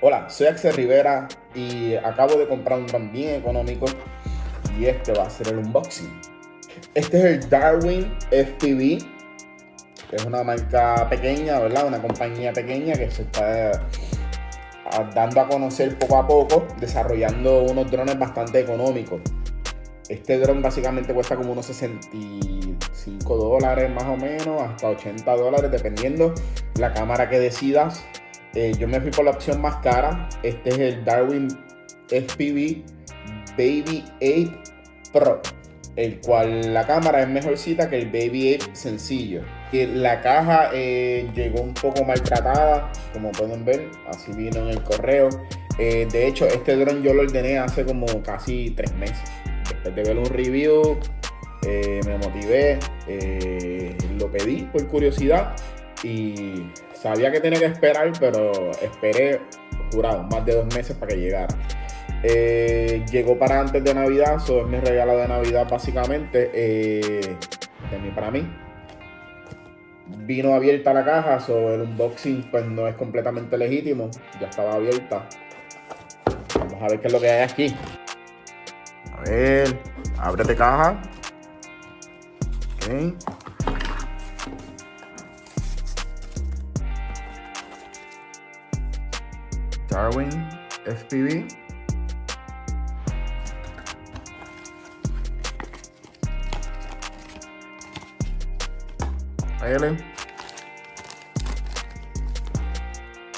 Hola, soy Axel Rivera y acabo de comprar un dron bien económico y este va a ser el unboxing. Este es el Darwin FPV, que es una marca pequeña, ¿verdad? Una compañía pequeña que se está dando a conocer poco a poco, desarrollando unos drones bastante económicos. Este dron básicamente cuesta como unos $65 más o menos, hasta $80, dependiendo la cámara que decidas. Yo me fui por la opción más cara. Este es el Darwin FPV Baby 8 Pro, el cual la cámara es mejorcita que el Baby 8 sencillo. La caja llegó un poco maltratada, como pueden ver, así vino en el correo. De hecho, este dron yo lo ordené hace como casi 3 meses. Después de ver un review, me motivé, lo pedí por curiosidad y sabía que tenía que esperar, pero esperé, jurado, más de 2 meses para que llegara. Llegó para antes de Navidad, eso es mi regalo de Navidad básicamente, de mí para mí. Vino abierta la caja, so el unboxing pues no es completamente legítimo, ya estaba abierta. Vamos a ver qué es lo que hay aquí. A ver, ábrete caja. Ok. Darwin FPV. L.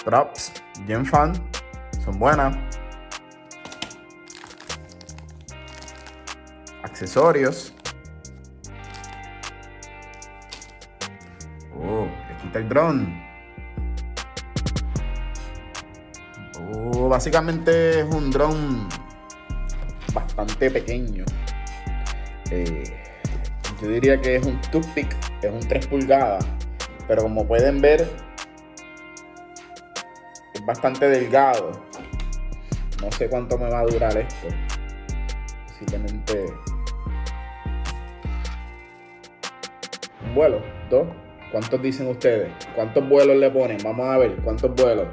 Props, bien fan, son buenas. Accesorios. Le quita el dron. Básicamente es un dron bastante pequeño. Yo diría que es un toothpick, es un 3 pulgadas, pero como pueden ver es bastante delgado. No sé cuánto me va a durar esto. Posiblemente un vuelo, 2. ¿Cuántos dicen ustedes? ¿Cuántos vuelos le ponen? Vamos a ver, ¿cuántos vuelos?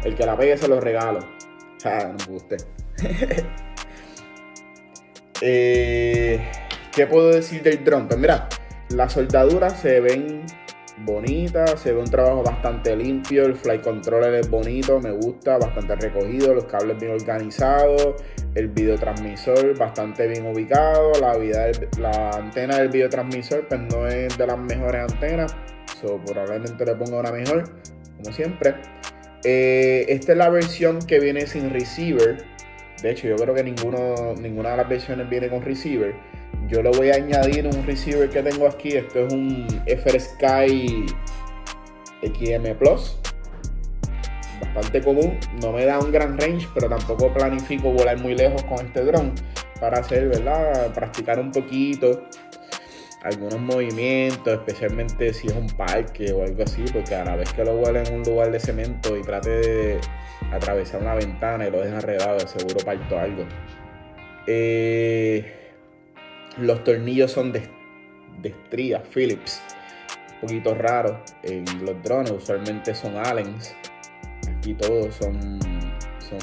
El que la pegue se los regalo. No me guste. ¿Qué puedo decir del dron? Pues mira, las soldaduras se ven bonitas, se ve un trabajo bastante limpio, el flight controller es bonito, me gusta, bastante recogido, los cables bien organizados, el videotransmisor bastante bien ubicado, la antena del videotransmisor pues no es de las mejores antenas, probablemente le ponga una mejor, como siempre. Esta es la versión que viene sin receiver. De hecho, yo creo que ninguna de las versiones viene con receiver. Yo le voy a añadir un receiver que tengo aquí. Esto es un FrSky XM Plus. Bastante común. No me da un gran range, pero tampoco planifico volar muy lejos con este dron. Para hacer, ¿verdad? Practicar un poquito algunos movimientos, especialmente si es un parque o algo así, porque a la vez que lo vuele en un lugar de cemento y trate de atravesar una ventana y lo deja enredado, de seguro parto algo. Los tornillos son de estrías Phillips, un poquito raro en los drones, usualmente son Allens, aquí todos son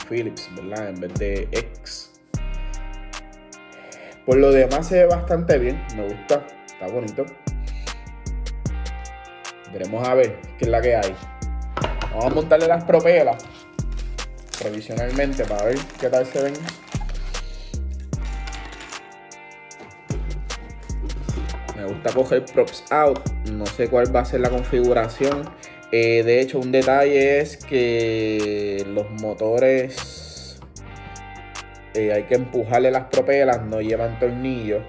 Phillips, ¿verdad? En vez de X. Por lo demás se ve bastante bien, me gusta. Está bonito. Veremos a ver qué es la que hay. Vamos a montarle las propelas provisionalmente para ver qué tal se ven. Me gusta coger props out. No sé cuál va a ser la configuración. De hecho, un detalle es que los motores hay que empujarle las propelas, no llevan tornillos,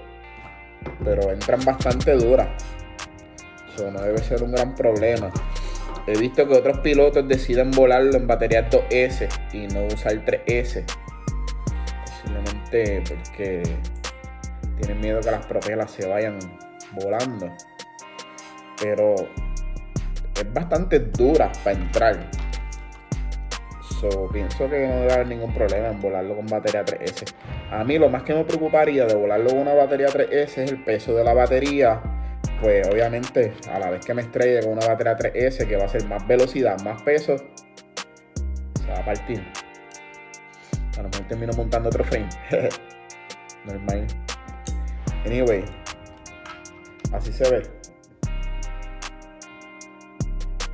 pero entran bastante duras. Eso no debe ser un gran problema. He visto que otros pilotos deciden volarlo en batería 2S y no usar 3S. Posiblemente porque tienen miedo que las propelas se vayan volando. Pero es bastante dura para entrar. Pienso que no debe haber ningún problema en volarlo con batería 3S. A mí lo más que me preocuparía de volarlo con una batería 3S es el peso de la batería. Pues obviamente a la vez que me estrelle con una batería 3S, que va a ser más velocidad, más peso, se va a a partir. A lo mejor termino montando otro frame. Normal. Anyway, así se ve.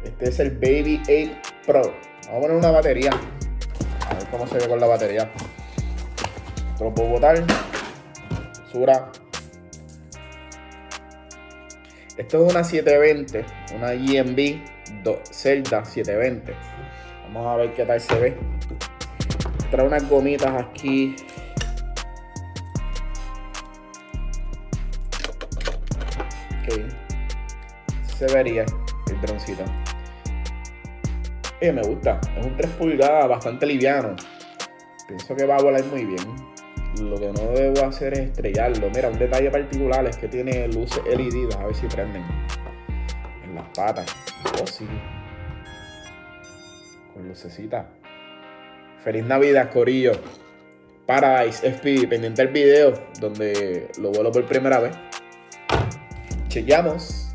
Este es el Baby 8 Pro. Vamos a poner una batería. A ver cómo se ve con la batería. Esto lo puedo botar. Basura. Esto es una 720. Una GMB Zelda 720. Vamos a ver qué tal se ve. Trae unas gomitas aquí. Ok. Se vería el droncito. Me gusta. Es un 3 pulgadas bastante liviano. Pienso que va a volar muy bien. Lo que no debo hacer es estrellarlo. Mira, un detalle particular es que tiene luces LED. A ver si prenden. En las patas. Oh, sí. Con lucecita. Feliz Navidad, corillo. Paradise FPV, pendiente del video donde lo vuelo por primera vez. Chequeamos.